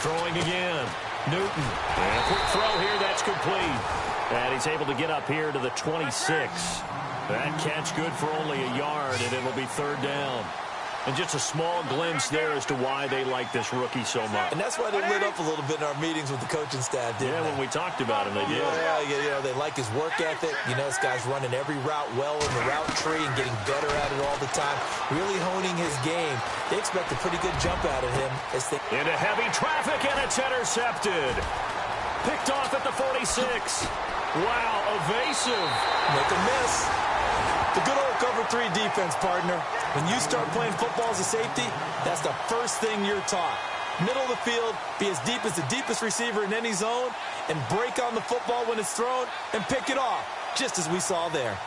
Throwing again. Newton. And a quick throw here. That's complete. And he's able to get up here to the 26. That catch good for only a yard, and it'll be third down. And just a small glimpse there as to why they like this rookie so much. And that's why they lit up a little bit in our meetings with the coaching staff, didn't they? When we talked about him, they did. Yeah, they like his work ethic. You know, this guy's running every route well in the route tree and getting better at it all the time, really honing his game. They expect a pretty good jump out of him. Into heavy traffic, and it's intercepted. Picked off at the 46. Wow, evasive. Make a miss. The good old cover 3 defense, partner. When you start playing football as a safety, that's the first thing you're taught. Middle of the field, be as deep as the deepest receiver in any zone, and break on the football when it's thrown and pick it off, just as we saw there.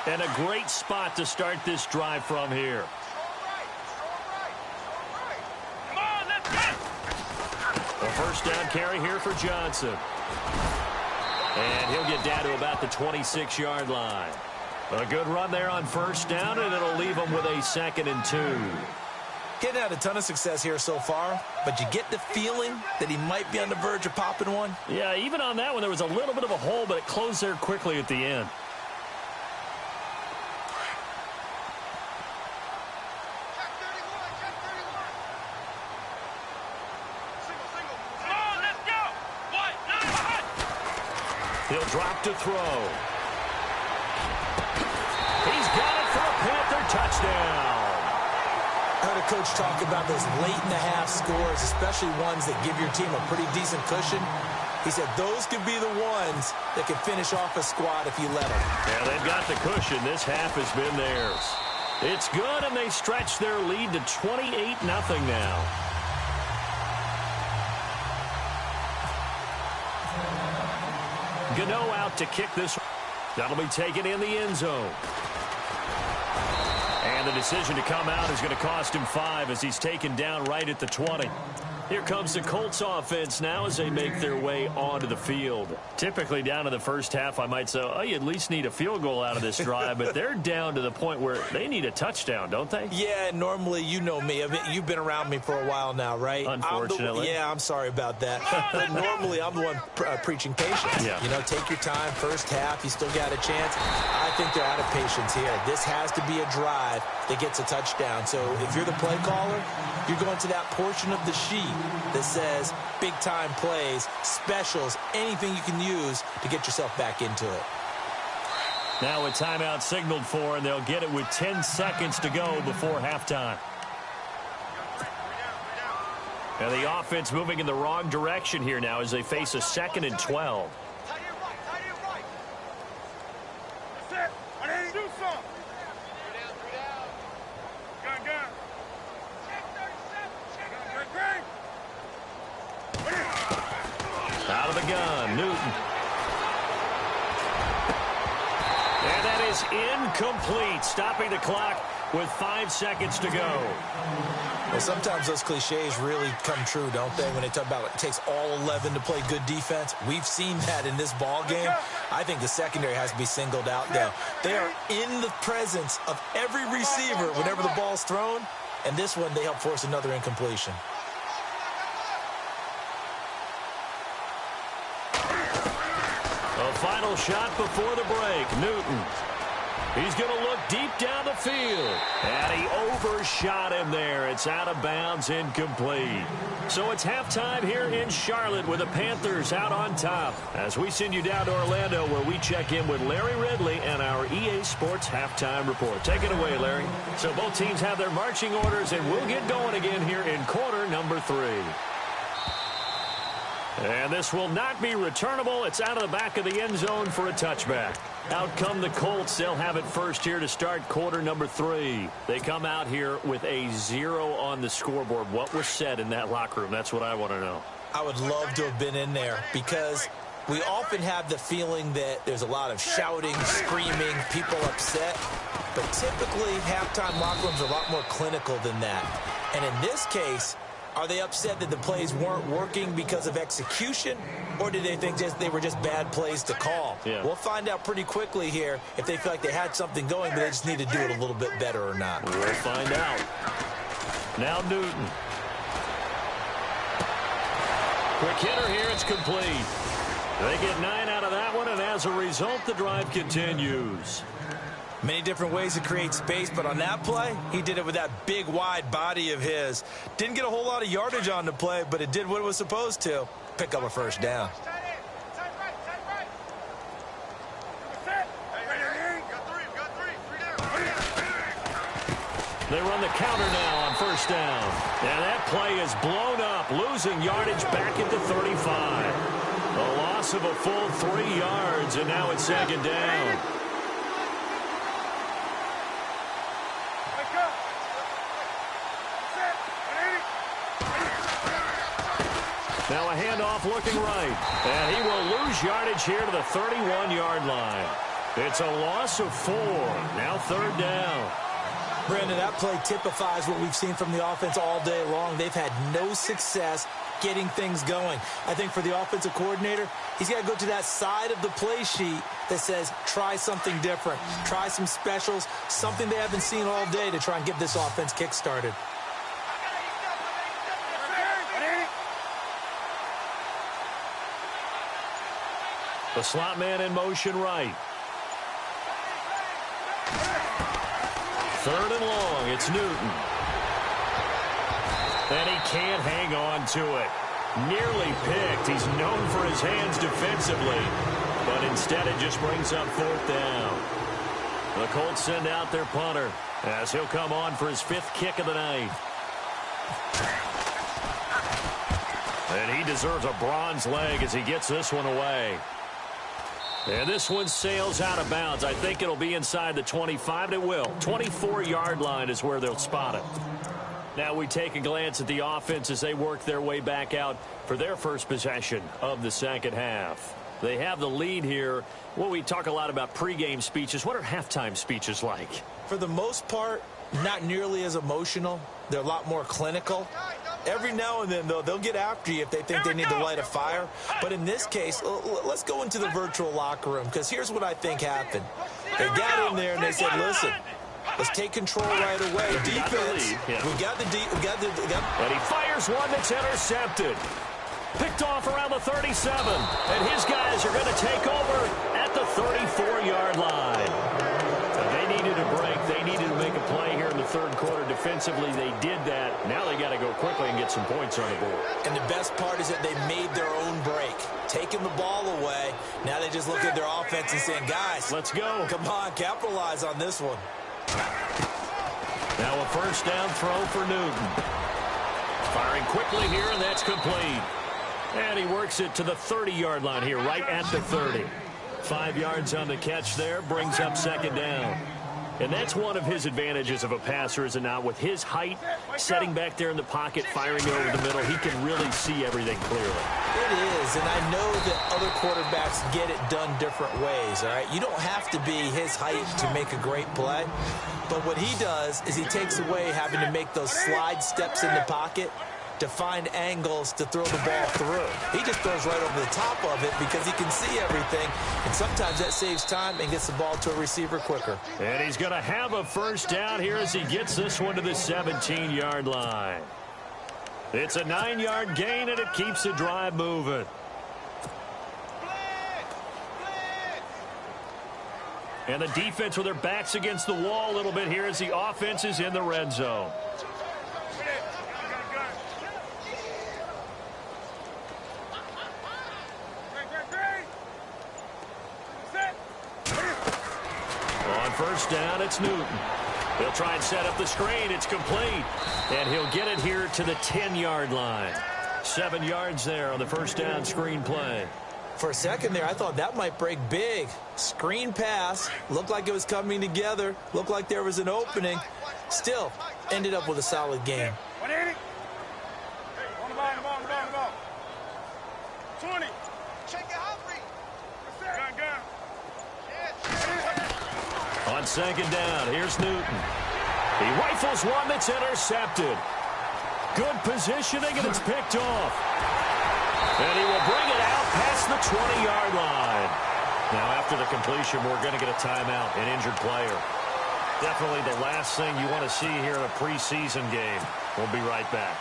And a great spot to start this drive from here. A first down carry here for Johnson. And he'll get down to about the 26-yard line. A good run there on first down, and it'll leave him with a 2nd and 2. Getting had a ton of success here so far, but you get the feeling that he might be on the verge of popping one. Yeah, even on that one, there was a little bit of a hole, but it closed there quickly at the end. He'll drop to throw. He's got it for a Panther touchdown. I heard a coach talk about those late-in-the-half scores, especially ones that give your team a pretty decent cushion. He said those could be the ones that can finish off a squad if you let them. Yeah, they've got the cushion. This half has been theirs. It's good, and they stretch their lead to 28-0 now. Gano out to kick this. That'll be taken in the end zone. And the decision to come out is going to cost him 5 as he's taken down right at the 20. Here comes the Colts offense now as they make their way onto the field. Typically down in the first half, I might say, oh, you at least need a field goal out of this drive, but they're down to the point where they need a touchdown, don't they? Yeah, normally, you know me. I mean, you've been around me for a while now, right? Unfortunately. I'm sorry about that. But normally, I'm the one preaching patience. Yeah. You know, take your time. First half, you still got a chance. I think they're out of patience here. This has to be a drive that gets a touchdown. So if you're the play caller, you're going to that portion of the sheet that says big-time plays, specials, anything you can use to get yourself back into it. Now a timeout signaled for, and they'll get it with 10 seconds to go before halftime. And the offense moving in the wrong direction here now as they face a 2nd and 12. Out of the gun, Newton. And that is incomplete, stopping the clock with 5 seconds to go. Well, sometimes those cliches really come true, don't they? When they talk about it takes all 11 to play good defense. We've seen that in this ball game. I think the secondary has to be singled out, though. They are in the presence of every receiver whenever the ball's thrown. And this one, they help force another incompletion. A final shot before the break. Newton. He's going to look deep down the field. And he overshot him there. It's out of bounds, incomplete. So it's halftime here in Charlotte with the Panthers out on top. As we send you down to Orlando where we check in with Larry Ridley and our EA Sports Halftime Report. Take it away, Larry. So both teams have their marching orders, and we'll get going again here in quarter number 3. And this will not be returnable. It's out of the back of the end zone for a touchback. Out come the Colts. They'll have it first here to start quarter number 3. They come out here with a 0 on the scoreboard. What was said in that locker room? That's what I want to know. I would love to have been in there because we often have the feeling that there's a lot of shouting, screaming, people upset. But typically, halftime locker rooms are a lot more clinical than that. And in this case, Are they upset that the plays weren't working because of execution, or do they think they were just bad plays to call? Yeah. We'll find out pretty quickly here if they feel like they had something going, but they just need to do it a little bit better or not. We'll find out. Now Newton. Quick hitter here, it's complete. They get 9 out of that one, and as a result, the drive continues. Many different ways to create space, but on that play, he did it with that big, wide body of his. Didn't get a whole lot of yardage on the play, but it did what it was supposed to. Pick up a first down. They run the counter now on first down. And that play is blown up, losing yardage back at the 35. A loss of a full 3 yards, and now it's second down. Now a handoff looking right. And he will lose yardage here to the 31-yard line. It's a loss of 4. Now third down. Brandon, that play typifies what we've seen from the offense all day long. They've had no success getting things going. I think for the offensive coordinator, he's got to go to that side of the play sheet that says try something different, try some specials, something they haven't seen all day to try and get this offense kick-started. The slot man in motion right. Third and long, it's Newton. And he can't hang on to it. Nearly picked. He's known for his hands defensively. But instead it just brings up fourth down. The Colts send out their punter as he'll come on for his 5th kick of the night. And he deserves a bronze leg as he gets this one away. And this one sails out of bounds. I think it'll be inside the 25. It will. 24-yard line is where they'll spot it. Now we take a glance at the offense as they work their way back out for their first possession of the second half. They have the lead here. Well, we talk a lot about pregame speeches. What are halftime speeches like? For the most part, not nearly as emotional. They're a lot more clinical. Every now and then, though, they'll get after you if they think they need to light a fire. But in this case, let's go into the virtual locker room, because here's what I think happened. They got in there and they said, listen, let's take control right away. Defense, we got the And he fires one that's intercepted. Picked off around the 37. And his guys are going to take over at the 34-yard line. They needed a break. They needed to make a play here in the third quarter. Defensively, they did that. Now they got to go quickly and get some points on the board. And the best part is that they made their own break, taking the ball away. Now they just look at their offense and saying, guys, let's go. Come on, capitalize on this one. Now a first down throw for Newton. Firing quickly here, and that's complete. And he works it to the 30-yard line here, right at the 30. 5 yards on the catch there, brings up second down. And that's one of his advantages of a passer, is it not? With his height, setting back there in the pocket, firing over the middle, he can really see everything clearly. It is, and I know that other quarterbacks get it done different ways, all right? You don't have to be his height to make a great play. But what he does is he takes away having to make those slide steps in the pocket to find angles to throw the ball through. He just throws right over the top of it because he can see everything, and sometimes that saves time and gets the ball to a receiver quicker. And he's going to have a first down here as he gets this one to the 17-yard line. It's a 9-yard gain, and it keeps the drive moving. And the defense with their backs against the wall a little bit here as the offense is in the red zone. On first down, it's Newton. He'll try and set up the screen. It's complete. And he'll get it here to the 10-yard line. 7 yards there on the first down screen play. For a second there, I thought that might break big. Screen pass. Looked like it was coming together. Looked like there was an opening. Still, ended up with a solid game. 20. Check it out, On second down, here's Newton. He rifles one that's intercepted. Good positioning, and it's picked off. And he will bring it out past the 20-yard line. Now, after the completion, we're going to get a timeout, an injured player. Definitely the last thing you want to see here in a preseason game. We'll be right back.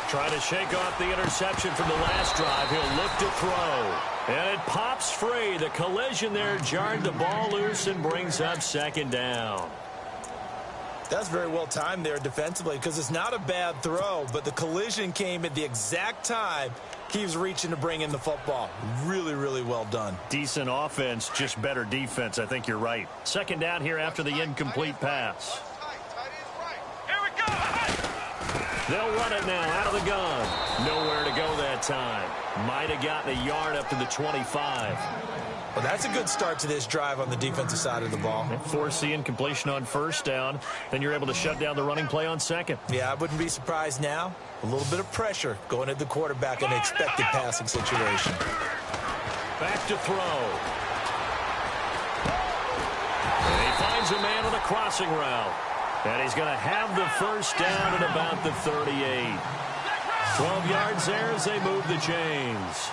Trying to shake off the interception from the last drive. He'll look to throw. And it pops free. The collision there jarred the ball loose and brings up second down. That's very well timed there defensively because it's not a bad throw, but the collision came at the exact time he was reaching to bring in the football. Really, really well done. Decent offense, just better defense. I think you're right. Second down here after the incomplete pass. They'll run it now out of the gun. Nowhere to go that time. Might have gotten a yard up to the 25. Well, that's a good start to this drive on the defensive side of the ball. Force the incompletion on first down. Then you're able to shut down the running play on second. Yeah, I wouldn't be surprised now. A little bit of pressure going at the quarterback in an expected passing situation. Back to throw. And he finds a man on a crossing route. And he's going to have the first down at about the 38. 12 yards there as they move the chains.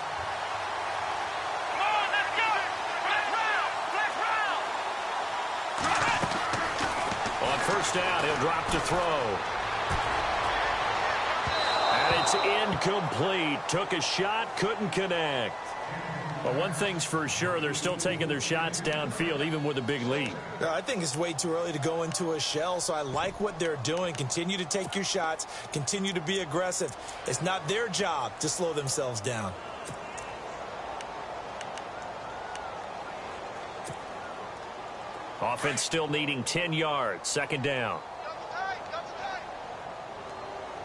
On first down, he'll drop to throw. And it's incomplete. Took a shot, couldn't connect. Well, one thing's for sure, they're still taking their shots downfield, even with a big lead. I think it's way too early to go into a shell, so I like what they're doing. Continue to take your shots. Continue to be aggressive. It's not their job to slow themselves down. Offense still needing 10 yards. Second down.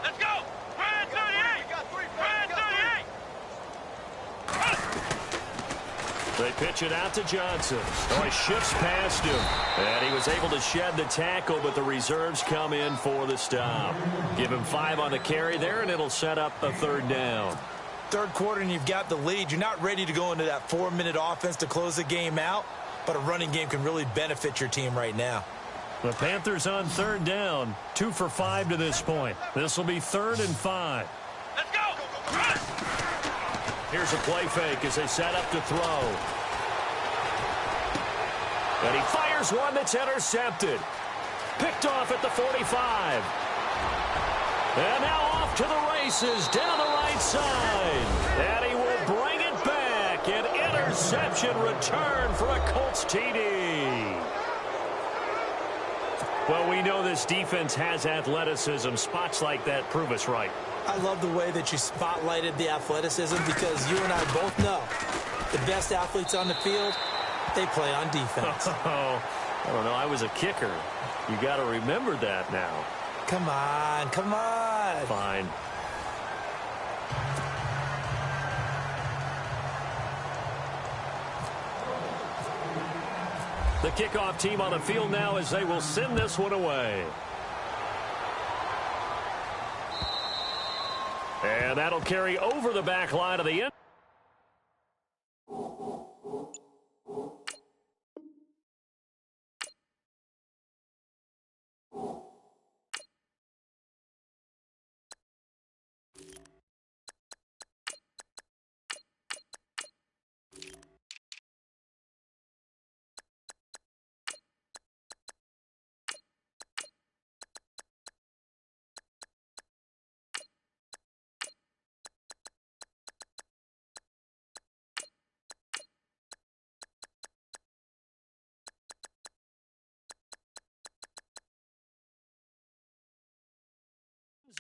Let's go! Brand 38! Brand 38! They pitch it out to Johnson. Oh, he shifts past him. And he was able to shed the tackle, but the reserves come in for the stop. Give him 5 on the carry there, and it'll set up a third down. Third quarter, and you've got the lead. You're not ready to go into that 4-minute offense to close the game out, but a running game can really benefit your team right now. The Panthers on third down. 2 for 5 to this point. This will be 3rd and 5. Let's go! Here's a play fake as they set up to throw. And he fires one that's intercepted. Picked off at the 45. And now off to the races down the right side. And he will bring it back. An interception return for a Colts TD. Well, we know this defense has athleticism. Spots like that prove us right. I love the way that you spotlighted the athleticism because you and I both know the best athletes on the field, they play on defense. Oh, I don't know. I was a kicker. You got to remember that now. Come on, come on. Fine. The kickoff team on the field now as they will send this one away. And that'll carry over the back line of the end.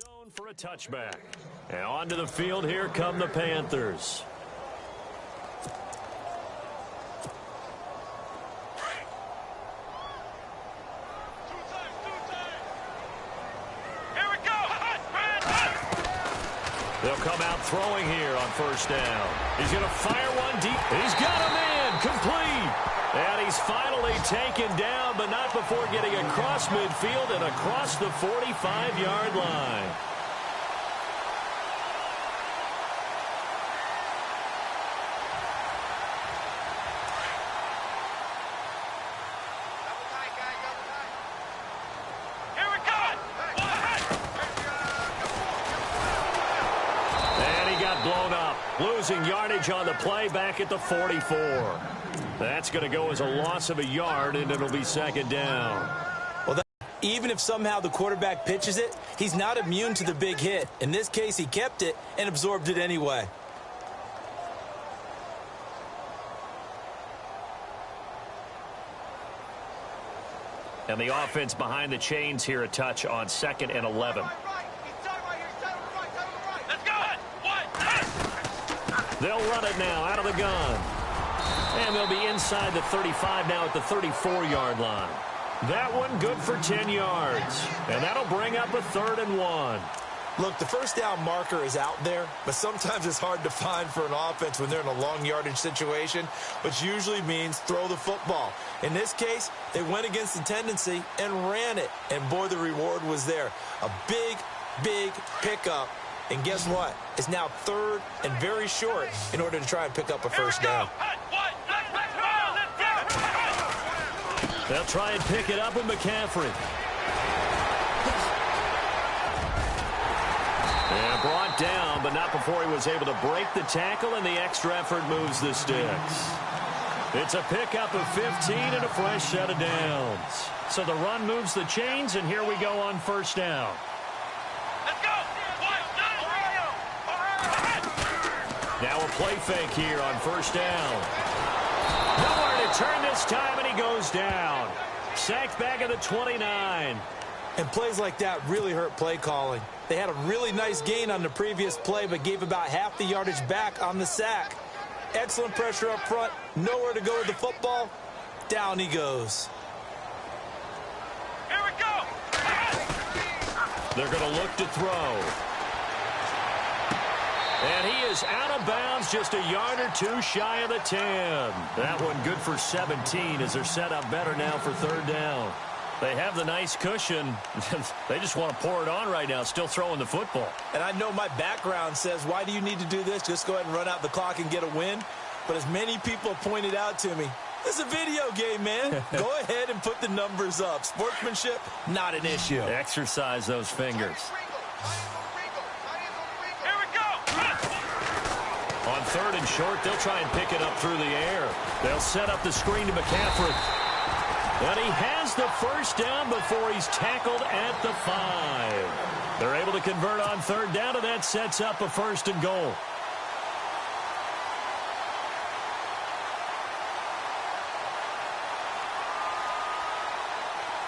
Zone for a touchback. And onto the field, here come the Panthers. Here we go! They'll come out throwing here on first down. He's going to fire one deep. He's got a man complete. And he's finally taken down, but not before getting across midfield and across the 45-yard line. losing yardage on the play back at the 44. That's going to go as a loss of a yard, and it'll be second down. Well, even if somehow the quarterback pitches it, he's not immune to the big hit. In this case, he kept it and absorbed it anyway. And the offense behind the chains here a touch on 2nd and 11. They'll run it now out of the gun. And they'll be inside the 35 now at the 34-yard line. That one good for 10 yards. And that'll bring up a 3rd and 1. Look, the first down marker is out there, but sometimes it's hard to find for an offense when they're in a long yardage situation, which usually means throw the football. In this case, they went against the tendency and ran it. And, boy, the reward was there. A big, big pickup. And guess what? It's now 3rd and very short in order to try and pick up a first down. They'll try and pick it up with McCaffrey. And brought down, but not before he was able to break the tackle, and the extra effort moves the sticks. It's a pickup of 15 and a fresh set of downs. So the run moves the chains, and here we go on first down. Let's go! Now a play fake here on first down. Nowhere to turn this time, and he goes down. Sacked back at the 29. And plays like that really hurt play calling. They had a really nice gain on the previous play, but gave about half the yardage back on the sack. Excellent pressure up front. Nowhere to go with the football. Down he goes. Here we go! They're going to look to throw. And he is out of bounds, just a yard or two shy of the 10. That one good for 17 as they're set up better now for 3rd down. They have the nice cushion. They just want to pour it on right now, still throwing the football. And I know my background says, why do you need to do this? Just go ahead and run out the clock and get a win. But as many people have pointed out to me, this is a video game, man. Go ahead and put the numbers up. Sportsmanship, not an issue. Exercise those fingers. Here we go! On 3rd and short, they'll try and pick it up through the air. They'll set up the screen to McCaffrey. And he has the first down before he's tackled at the 5. They're able to convert on 3rd down, and that sets up a 1st and goal.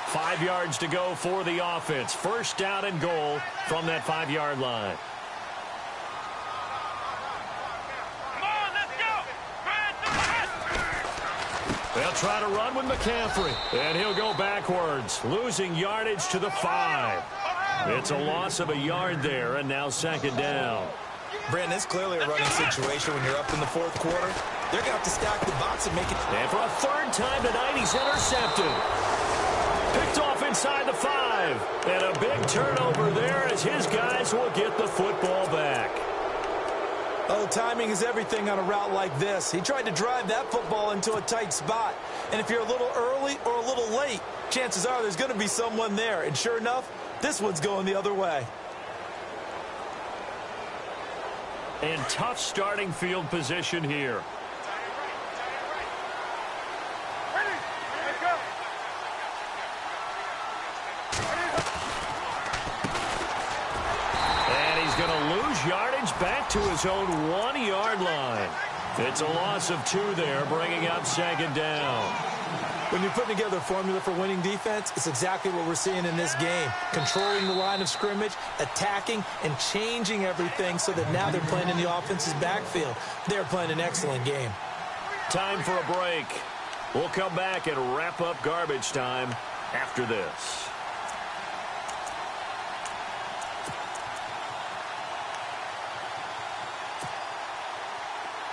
Five yards to go for the offense. First down and goal from that 5-yard line. They'll try to run with McCaffrey, and he'll go backwards, losing yardage to the 5. It's a loss of a yard there, and now 2nd down. Brandon, it's clearly a running situation when you're up in the 4th quarter. They're going to have to stack the box and make it. And for a 3rd time tonight, he's intercepted. Picked off inside the 5. And a big turnover there as his guys will get the football back. Oh, timing is everything on a route like this. He tried to drive that football into a tight spot. And if you're a little early or a little late, chances are there's going to be someone there. And sure enough, this one's going the other way. And tough starting field position here. Going to lose yardage back to his own 1-yard line. It's a loss of 2 there, bringing up 2nd down. When you're putting together a formula for winning defense, it's exactly what we're seeing in this game. Controlling the line of scrimmage, attacking, and changing everything so that now they're playing in the offense's backfield. They're playing an excellent game. Time for a break. We'll come back and wrap up garbage time after this.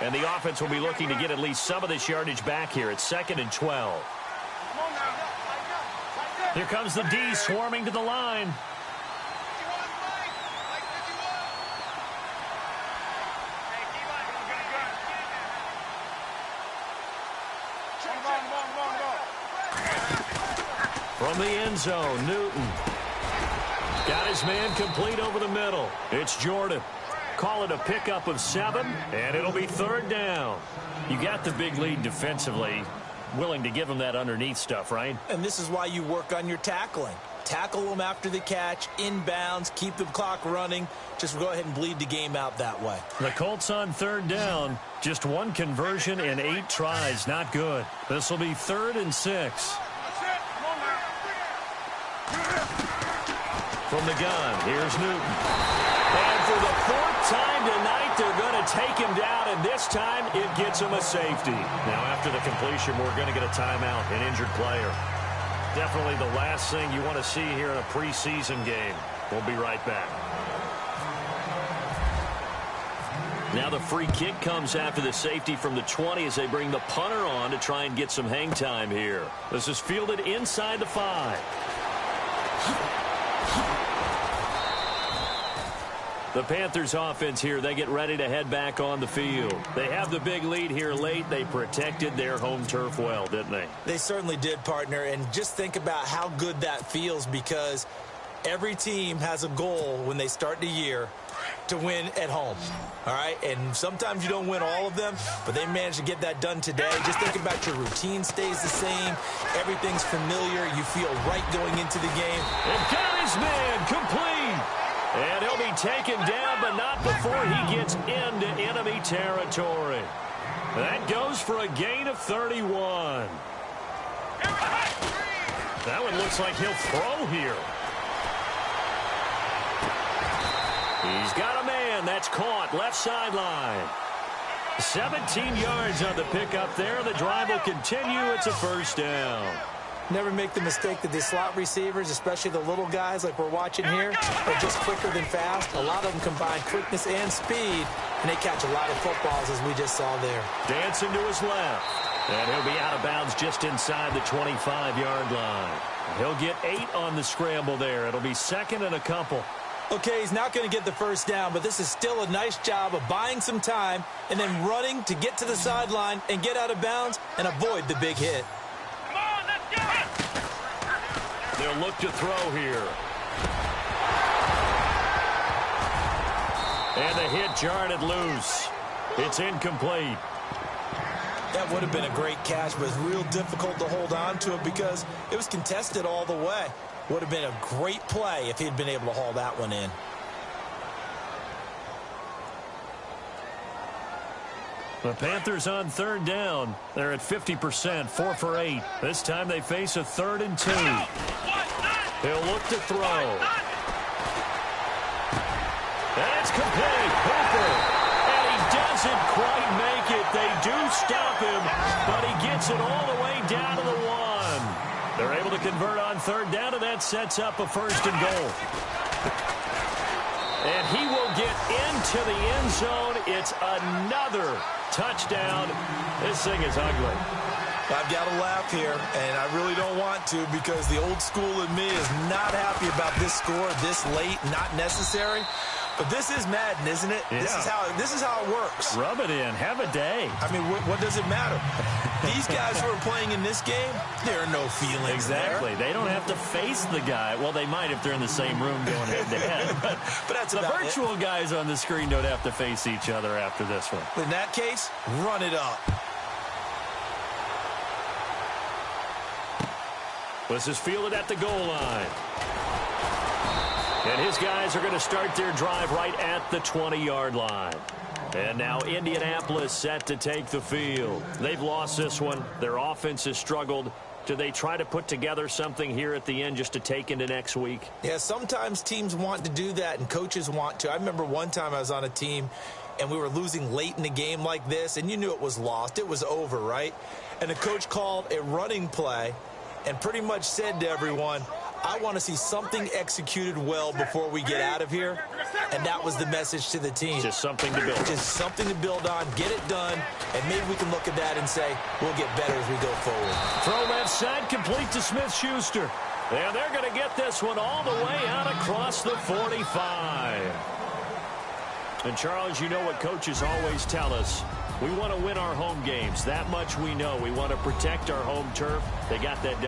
And the offense will be looking to get at least some of this yardage back here. It's 2nd and 12. Here comes the D swarming to the line. From the end zone, Newton. Got his man complete over the middle. It's Jordan. Call it a pickup of 7, and it'll be 3rd down. You got the big lead defensively. Willing to give them that underneath stuff, right? And this is why you work on your tackling. Tackle them after the catch, inbounds, keep the clock running. Just go ahead and bleed the game out that way. The Colts on 3rd down. Just 1 conversion in 8 tries. Not good. This will be 3rd and 6. From the gun, here's Newton. And for the 4th time tonight, they're going to take him down, and this time it gets him a safety. Now, after the completion, we're going to get a timeout, an injured player. Definitely the last thing you want to see here in a preseason game. We'll be right back. Now the free kick comes after the safety from the 20 as they bring the punter on to try and get some hang time here. This is fielded inside the 5. The Panthers offense here, they get ready to head back on the field. They have the big lead here late. They protected their home turf well, didn't they? They certainly did, partner. And just think about how good that feels, because every team has a goal when they start the year to win at home. All right? And sometimes you don't win all of them, but they managed to get that done today. Just think about your routine stays the same. Everything's familiar. You feel right going into the game. And got his man complete. And he'll be taken down, but not before he gets into enemy territory. That goes for a gain of 31. That one looks like he'll throw here. He's got a man. That's caught. Left sideline. 17 yards on the pickup there. The drive will continue. It's a 1st down. Never make the mistake that the slot receivers, especially the little guys like we're watching here, are just quicker than fast. A lot of them combine quickness and speed, and they catch a lot of footballs, as we just saw there. Dancing to his left. And he'll be out of bounds just inside the 25-yard line. He'll get 8 on the scramble there. It'll be 2nd and a couple. Okay, he's not going to get the 1st down, but this is still a nice job of buying some time and then running to get to the sideline and get out of bounds and avoid the big hit. They'll look to throw here. And the hit jarred it loose. It's incomplete. That would have been a great catch, but it's real difficult to hold on to it because it was contested all the way. Would have been a great play if he'd been able to haul that one in. The Panthers on 3rd down. They're at 50%, 4 for 8. This time they face a 3rd and 2. He'll look to throw. And it's complete. Hooper. And he doesn't quite make it. They do stop him, but he gets it all the way down to the 1. They're able to convert on 3rd down, and that sets up a 1st and goal. And he will get into the end zone. It's another touchdown. This thing is ugly. I've got to laugh here, and I really don't want to because the old school in me is not happy about this score this late, not necessary. But this is Madden, isn't it? Yeah. This is how it works. Rub it in. Have a day. I mean, what does it matter? These guys who are playing in this game, there are no feelings Exactly. there. They don't have to face the guy. Well, they might if they're in the same room going head-to-head. But that's the about virtual it. guys on the screen don't have to face each other after this one. In that case, run it up. This is fielded at the goal line. And his guys are going to start their drive right at the 20-yard line. And now Indianapolis set to take the field. They've lost this one. Their offense has struggled. Do they try to put together something here at the end just to take into next week? Yeah, sometimes teams want to do that and coaches want to. I remember one time I was on a team and we were losing late in the game like this, and you knew it was lost. It was over, right? And the coach called a running play and pretty much said to everyone, I want to see something executed well before we get out of here. And that was the message to the team. Just something to build. Just something to build on, get it done, and maybe we can look at that and say, we'll get better as we go forward. Throw left side, complete to Smith-Schuster. And they're going to get this one all the way out across the 45. And, Charles, you know what coaches always tell us. We want to win our home games. That much we know. We want to protect our home turf. They got that done.